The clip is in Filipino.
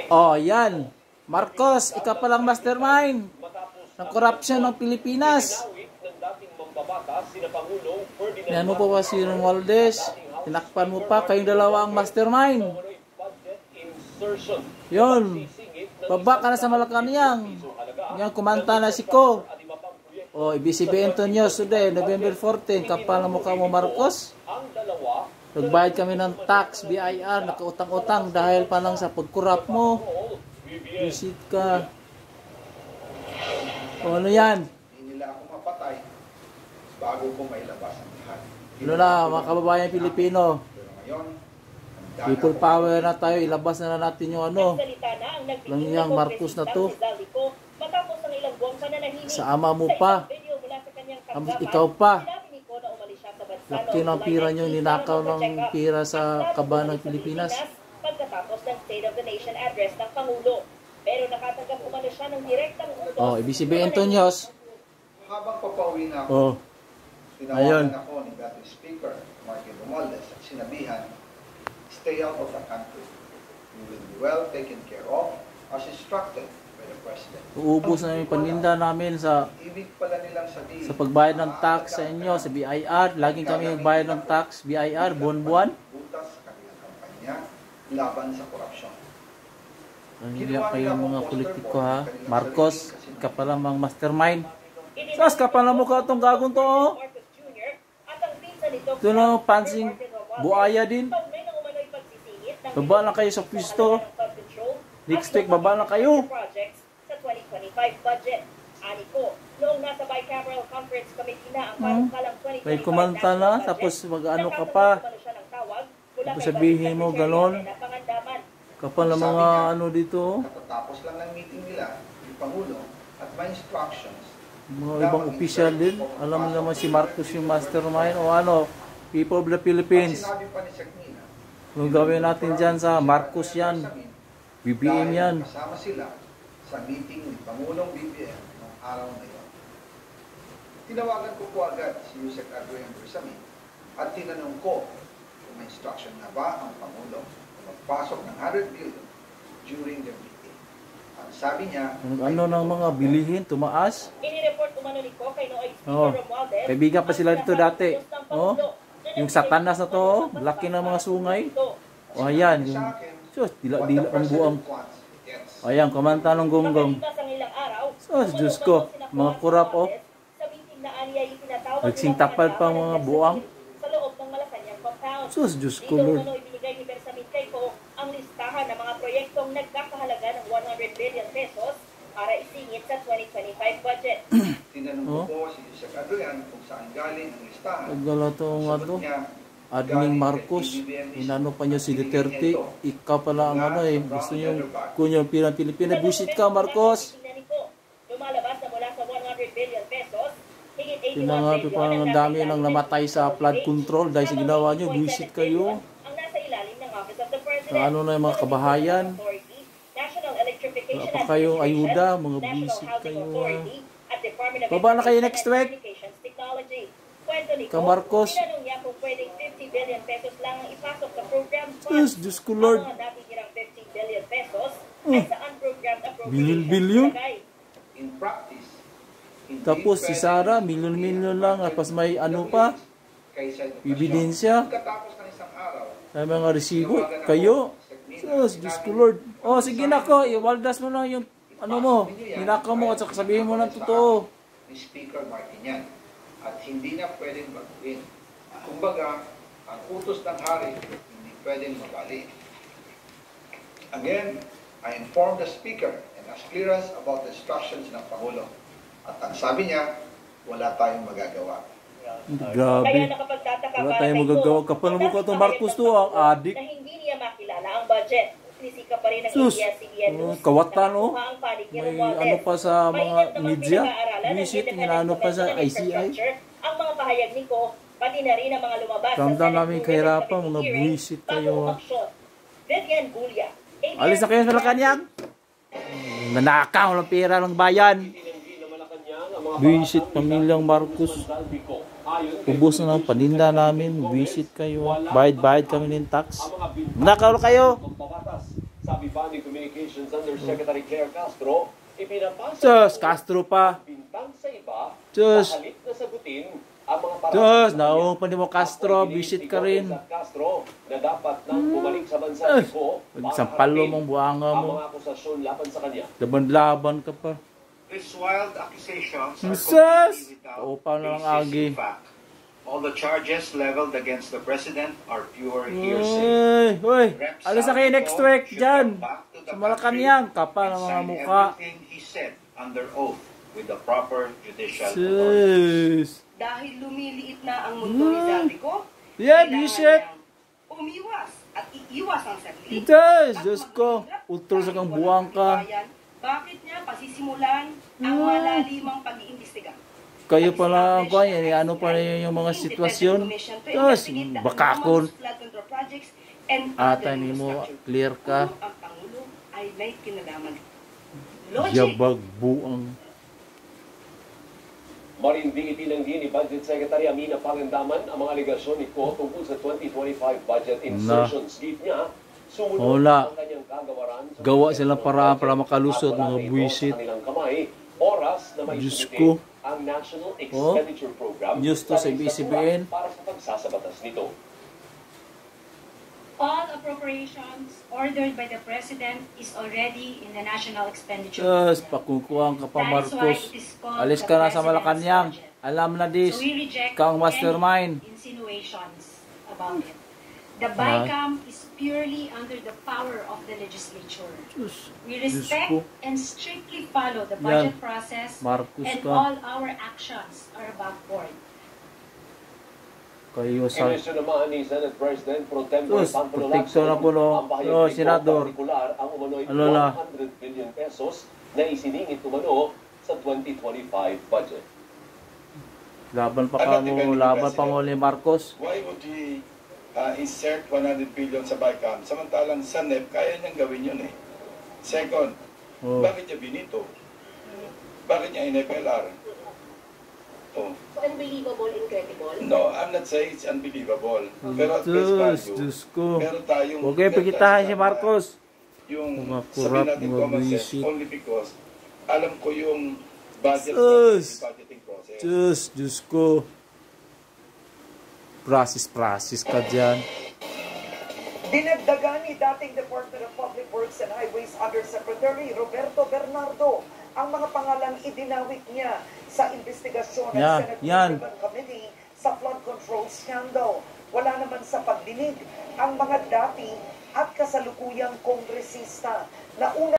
Oh, yan. Marcos, ikaw palang mastermind ng corruption ng Pilipinas. Yan mo pa ba si Romualdez? Tinakpan mo pa, kayong dalawa ang mastermind. Yun. Baba ka na sa Malacanang. Yan, kumanta na si Ko. O, IBCBN News today, November 14. Kapal na mukha mo, Marcos. Nagbayad kami ng tax, BIR, nakautang-utang dahil pa lang sa pagkurap mo. Visit ka. O, ano yan? Hindi nila ako mapatay bago ko mailabas ang lahat. Ano na, mga kababayan Pilipino. People power na tayo, ilabas na natin yung ano. Lang yung Marcos na to. Sa ama mo pa. Ikaw pa. Laki ng pira nyo, ninakaw ng pira sa kaban ng Pilipinas. Pagkatapos ng State of the Nation address ng Pangulo. Pero nakatanggap umano siya ng direktang utos. Oh, IBCBN News. Habang papauwi na ako, Oh. tinawagan ako ni dating Speaker Martin Romualdez at sinabihan, stay out of the country. You will be well taken care of as instructed by the President. Uubos na yung paninda namin sa Ibig pala nilang sabihin, sa pagbayad ng tax sa inyo, sa BIR. Laging kami magbayad ng tax, BIR, buwan-buwan. butas sa kanilang kampanya laban sa korupsyon. Nangiyak kayo mga politiko ha. Marcos, ka pala mang mastermind. Sas ka pala mukha itong gagong to oh. Ito na pansing buaya din. Baba na kayo sa pwesto. Next week baba na kayo. Sa 2025 budget. Ani ko, noong nasa bicameral conference committee na ang panukalang 2025 May kumanta na, tapos mag-ano ka pa. Tapos sabihin mo ganon. Kapal na mga ano dito. Katatapos lang ng meeting nila, yung Pangulo at may instructions. Mga ibang official din. Alam mo naman si Marcos yung mastermind o ano. People of the Philippines. Sinabi pa ni Saknina, Kung gawin natin dyan sa Marcos yan. BBM yan. Kasama sila sa meeting ni Pangulong BBM ng araw na yun. Tinawagan ko po agad si Yusek Adrian Bersamin at tinanong ko kung may instruction na ba ang Pangulo magpasok ng 100 billion during the meeting. Ang sabi niya, Ano ng mga bilihin, tumaas. Inireport umano ni ko kay Noy Oh, Speaker Romualdez. kaibigan pa sila dito dati. Oh, yung satanas na to, oh, laki ng mga sungay. O ayan, yung, sus, dila-dila ang buang. O ayan, kumanta ng gonggong. Sus, Diyos ko, mga kurap oh. Nagsingtapal pa mga buang. Sa loob ng Malacanang compound. Sus, Diyos ko, Dito Lord. umano ibinigay ni Bersamin kay ko ang listahan ng mga proyektong nagkakahalaga ng 100 billion pesos para isingit sa 2025 budget. tinanong ko po si Yusek Adrian kung saan galing ang listahan. Pagdala to nga to. Sagot niya, Adning Marcos, inano pa nyo si Duterte, ikaw pala ang ano eh, gusto nyo kunyo ang pirang Pilipinas, visit ka Marcos. Lumalabas na mula sa 100 billion pesos, higit 81 Pinangapi pa ang dami nang namatay sa flood control dahil sa ginawa nyo, visit kayo. ang nasa ilalim ng Office of the President. Sa ano na yung mga kabahayan, National Electrification wala pa kayong ayuda, mga visit kayo. Baba na kayo next week. Ka Marcos. Tinanong niya kung pwedeng 50 billion pesos lang ang ipasok sa program Diyos, Diyos ko Lord. Ang mga napitirang 50 billion pesos ay sa unprogrammed appropriation. Bilyon-bilyon. in practice, hindi Tapos si pwede Sara, milyon-milyon lang, tapos may ano pa, kaysa edukasyon. ebidensya, Pagkatapos ng isang araw, sa mga resibo, kayo. Diyos, Diyos ko Lord. Oh, sige na ko, iwaldas mo na yung ano mo, hinaka mo at saka sabihin mo ng totoo. ni Speaker Martinian at hindi na pwedeng baguhin. Kumbaga, ang utos ng hari hindi pwedeng mabali. Again, I informed the Speaker and asked clearance about the instructions ng Pangulo. At ang sabi niya, wala tayong magagawa. Kaya Grabe. nakapagtataka Wala para tayong kay magagawa. Ko, Kapal na ang mukha itong dating Marcos to, kahit ang ng adik. na hindi niya makilala ang budget. Sinisika pa rin ng Sus, ABS-CBN News. kawatan, na oh. mukha ang panig ni May Romualdez. ano pa sa mga Maingat naman media. pinag-aaralan ng Visit, Independent inaano pa sa Commission on ICI. Infrastructure ang mga pahayag ni Ko, pati na rin ang mga lumabas sa Ramdam Senate namin Rules kahirapan, Committee mga hearing visit bago kayo, ah. umaksyon. Vivian Gulia. Alis na kayo sa Malacanang. Nanakaw ng pera ng bayan. Visit pamilyang Marcos. Ubus na ng paninda namin. Visit kayo. Bayad kami ng tax. Nanakaw na kayo. Funding Communications Undersecretary Claire Castro, ipinapasa Diyos, Castro pa. bintang sa iba Diyos. sa halip na sagutin ang mga parang Diyos, naong pa ni mo Castro, visit ka rin. Castro na dapat nang bumalik sa bansa ko Sampalo mong buhanga ang mo. mga akusasyon laban sa kanya. Laban-laban ka pa. These wild accusations are Jesus! completely without Oo, paano lang basis agi? in fact. All the charges leveled against the president are pure hearsay. Uy, Rep. alis na kayo next Saldico week should dyan. come back to the Sa Malacanang, kapal and ng mga sign mukha. everything he said under oath with the proper judicial authority. Sus. Dahil lumiliit na ang mundo ni Zaldico, Yeah, kailangan Bishop. niyang umiwas at iiwas ang sarili. Diyos, at Diyos ko. maghirap Utol sa kang kahit buwang walang ka. katibayan. Bakit niya pasisimulan ang malalimang pag-iimbestiga? Kayo pala ang kanya, ano pa rin yung mga sitwasyon. Diyos, bakakon. Ata ni mo, clear ka. Ang Pangulo ay may kinalaman. Logic. Yabag buang. Marinding itinanggi ni Budget Secretary Amina Pangandaman ang mga aligasyon ni Ko tungkol sa 2025 budget insertions. Git niya, sumunod Wala. ang kanyang kagawaran sa Gawa silang paraan para makalusot, at wala mga na ito buwisit. sa kanilang kamay, oras na may Diyos sumite ko. ang National Expenditure Program Diyos to sa BCBN. para sa pagsasabatas nito. All appropriations ordered by the President is already in the National Expenditure Diyos, Program. pakukuhan ka pa, That is why Marcos. it is called Alis the ka na sa President's Malacanang. budget. Alam na So dis. we reject Kang mastermind. any insinuations about it. The BICAM is purely under the power of the legislature. Diyos, We Diyos respect ko. and strictly follow the budget Yan. process, Marcos and ka. all our actions are above board. Kayo sa... Inisyo naman ni Senate President Pro Tempore Sus, Panfilo protekto na po, no? ang bahayag No, nito, senador. partikular ang umano'y Ano na? 100 billion pesos na isiningit umano sa 2025 budget. Laban pa ka mo, laban pa mo ni Marcos. Why would he insert 100 billion sa BICAM? Samantalang sa NEP, kaya niyang gawin yun eh. Second, Oh. bakit niya binito? Bakit niya in-FLR? Oh. So, unbelievable, incredible. No, I'm not saying it's unbelievable. Pero at face Diyos, value, Diyos ko. meron tayong... Huwag kayo pagkitahan si Marcos. Yung Mga sabihin kurap, natin mga common sense, buwisit. only because alam ko yung budget Diyos. budgeting process. Diyos, Diyos ko. Prasis ka dyan. Dinagdagan ni dating Department of Public Works and Highways Undersecretary Roberto Bernardo ang mga pangalang idinawit niya sa investigasyon ng Yan, Senate yan. Urban Committee sa flood control scandal. Wala naman sa pagdinig ang mga dati at kasalukuyang kongresista na una